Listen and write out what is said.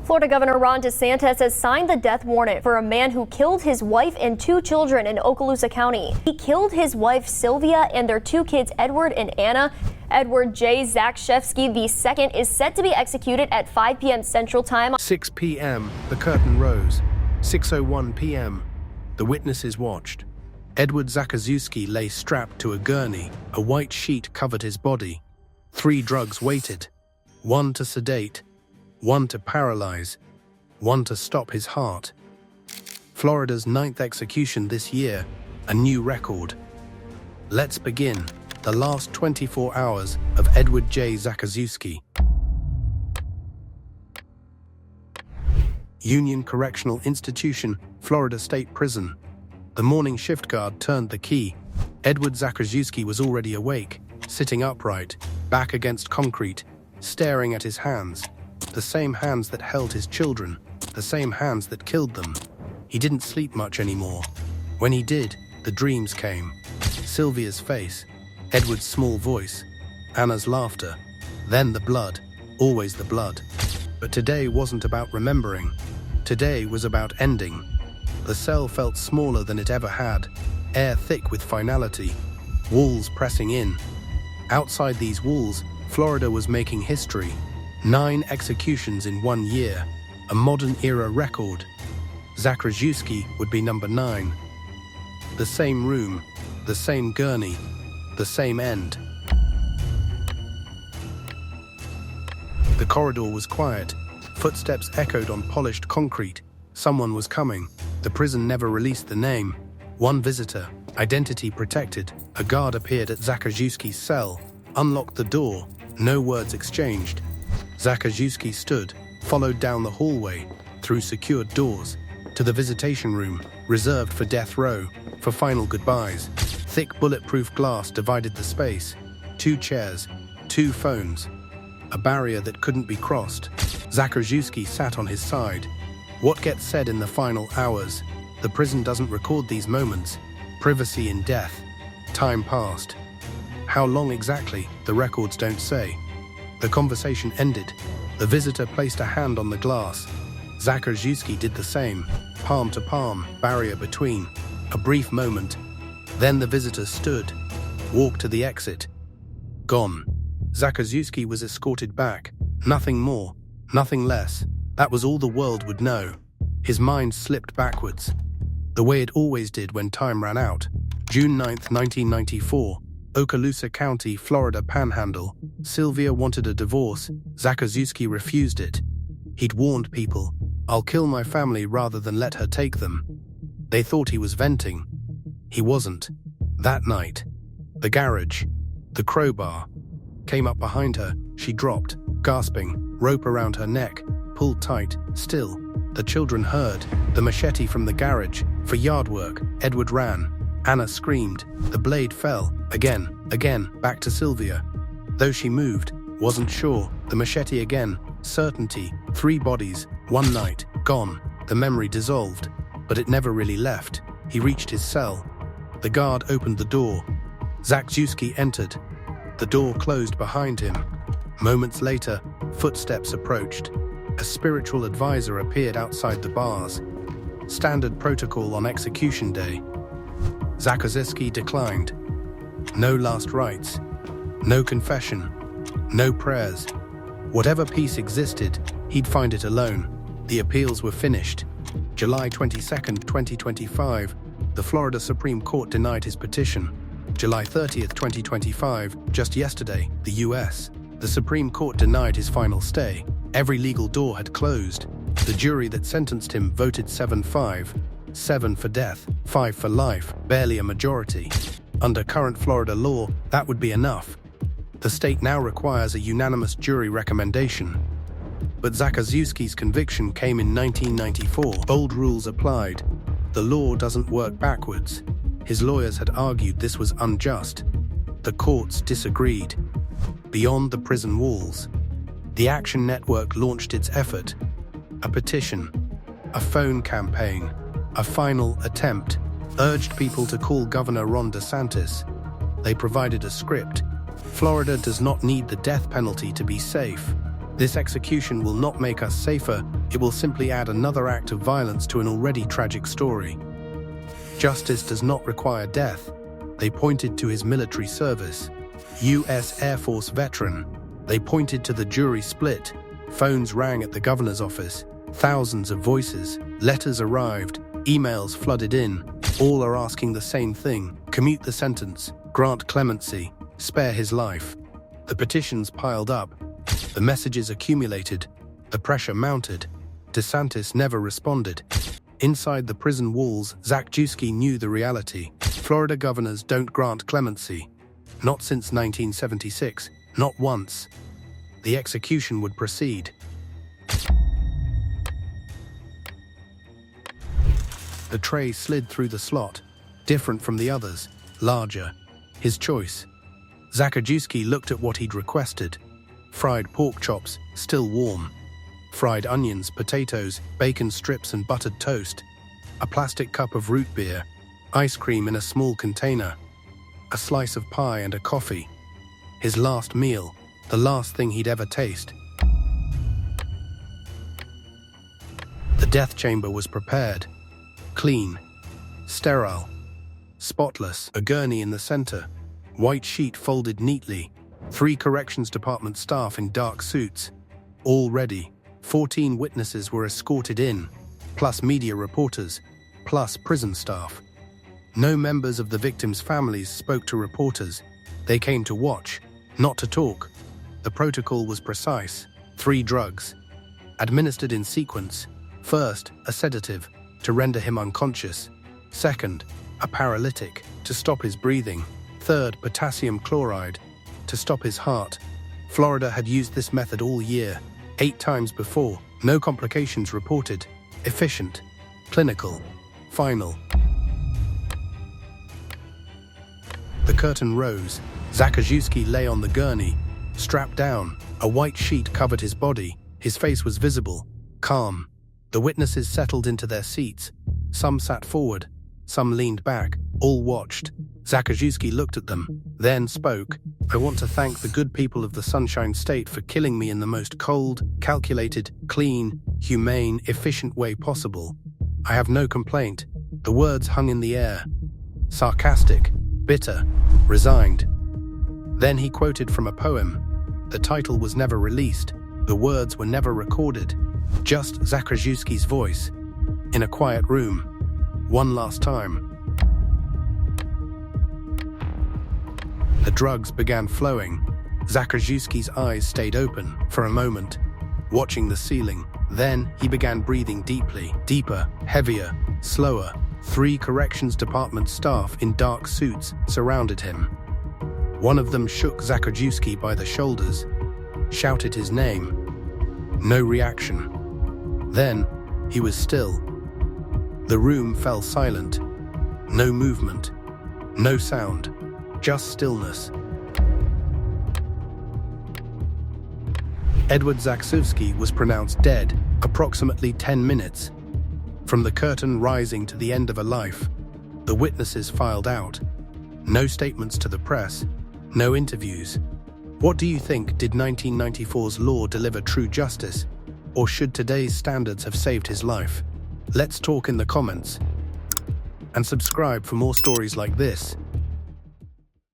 Florida Governor Ron DeSantis has signed the death warrant for a man who killed his wife and 2 children in Okaloosa County. He killed his wife Sylvia and their 2 kids Edward and Anna. Edward J. Zakrzewski II is set to be executed at 5 p.m. Central Time. 6 p.m. The curtain rose. 6:01 p.m. The witnesses watched. Edward Zakrzewski lay strapped to a gurney. A white sheet covered his body. 3 drugs waited. 1 to sedate, 1 to paralyze, 1 to stop his heart. Florida's 9th execution this year, a new record. Let's begin the last 24 hours of Edward J. Zakrzewski. Union Correctional Institution, Florida State Prison. The morning shift guard turned the key. Edward Zakrzewski was already awake, sitting upright, back against concrete, staring at his hands. The same hands that held his children, the same hands that killed them. He didn't sleep much anymore. When he did, the dreams came. Sylvia's face, Edward's small voice, Anna's laughter, then the blood, always the blood. But today wasn't about remembering. Today was about ending. The cell felt smaller than it ever had, air thick with finality, walls pressing in. Outside these walls, Florida was making history. 9 executions in 1 year, a modern-era record. Zakrzewski would be number 9. The same room, the same gurney, the same end. The corridor was quiet. Footsteps echoed on polished concrete. Someone was coming. The prison never released the name. 1 visitor, identity protected. A guard appeared at Zakrzewski's cell, unlocked the door. No words exchanged. Zakrzewski stood, followed down the hallway, through secured doors, to the visitation room, reserved for death row, for final goodbyes. Thick bulletproof glass divided the space. 2 chairs, 2 phones. A barrier that couldn't be crossed. Zakrzewski sat on his side. What gets said in the final hours? The prison doesn't record these moments. Privacy in death. Time passed. How long exactly, the records don't say. The conversation ended. The visitor placed a hand on the glass. Zakrzewski did the same, palm to palm, barrier between. A brief moment. Then the visitor stood, walked to the exit. Gone. Zakrzewski was escorted back. Nothing more, nothing less. That was all the world would know. His mind slipped backwards, the way it always did when time ran out. June 9, 1994. Okaloosa County, Florida Panhandle. Sylvia wanted a divorce. Zakrzewski refused it. He'd warned people, "I'll kill my family rather than let her take them." They thought he was venting. He wasn't. That night, the garage, the crowbar, came up behind her. She dropped, gasping, rope around her neck, pulled tight. Still, the children heard. The machete from the garage, for yard work. Edward ran. Anna screamed. The blade fell. Again, back to Sylvia. Though she moved, wasn't sure. The machete again. Certainty. 3 bodies, 1 night, gone. The memory dissolved, but it never really left. He reached his cell. The guard opened the door. Zakrzewski entered. The door closed behind him. Moments later, footsteps approached. A spiritual advisor appeared outside the bars. Standard protocol on execution day. Zakrzewski declined. No last rites. No confession. No prayers. Whatever peace existed, he'd find it alone. The appeals were finished. July 22, 2025, the Florida Supreme Court denied his petition. July 30, 2025, just yesterday, the U.S. The Supreme Court denied his final stay. Every legal door had closed. The jury that sentenced him voted 7-5. 7 for death, 5 for life, barely a majority. Under current Florida law, that would be enough. The state now requires a unanimous jury recommendation. But Zakrzewski's conviction came in 1994. Old rules applied. The law doesn't work backwards. His lawyers had argued this was unjust. The courts disagreed. Beyond the prison walls, the Action Network launched its effort. A petition, a phone campaign, a final attempt, urged people to call Governor Ron DeSantis. They provided a script. Florida does not need the death penalty to be safe. This execution will not make us safer, It will simply add another act of violence to an already tragic story. Justice does not require death. They pointed to his military service. U.S. Air Force veteran. They pointed to the jury split. Phones rang at the governor's office. Thousands of voices. Letters arrived. Emails flooded in. All are asking the same thing. Commute the sentence. Grant clemency. Spare his life. The petitions piled up. The messages accumulated. The pressure mounted. DeSantis never responded. Inside the prison walls, Zakrzewski knew the reality. Florida governors don't grant clemency. Not since 1976. Not once. The execution would proceed. The tray slid through the slot, different from the others, larger. His choice. Zakrzewski looked at what he'd requested. Fried pork chops, still warm. Fried onions, potatoes, bacon strips and buttered toast. A plastic cup of root beer. Ice cream in a small container. A slice of pie and a coffee. His last meal, the last thing he'd ever taste. The death chamber was prepared. Clean. Sterile. Spotless. A gurney in the center. White sheet folded neatly. 3 corrections department staff in dark suits. All ready. 14 witnesses were escorted in, plus media reporters, plus prison staff. No members of the victims' families spoke to reporters. They came to watch, not to talk. The protocol was precise. 3 drugs. Administered in sequence. First, a sedative, to render him unconscious. Second, a paralytic, to stop his breathing. Third, potassium chloride, to stop his heart. Florida had used this method all year. 8 times before. No complications reported. Efficient. Clinical. Final. The curtain rose. Zakrzewski lay on the gurney, strapped down. A white sheet covered his body. His face was visible. Calm. The witnesses settled into their seats. Some sat forward. Some leaned back. All watched. Zakrzewski looked at them, then spoke. "I want to thank the good people of the Sunshine State for killing me in the most cold, calculated, clean, humane, efficient way possible. I have no complaint." The words hung in the air. Sarcastic, bitter, resigned. Then he quoted from a poem. The title was never released. The words were never recorded. Just Zakrzewski's voice. In a quiet room. One last time. The drugs began flowing. Zakrzewski's eyes stayed open for a moment, watching the ceiling. Then he began breathing deeply, deeper, heavier, slower. 3 corrections department staff in dark suits surrounded him. One of them shook Zakrzewski by the shoulders, shouted his name. No reaction. Then he was still. The room fell silent. No movement. No sound. Just stillness. Edward Zakrzewski was pronounced dead, approximately 10 minutes. From the curtain rising to the end of a life, the witnesses filed out. No statements to the press, no interviews. What do you think? Did 1994's law deliver true justice? Or should today's standards have saved his life? Let's talk in the comments. And subscribe for more stories like this.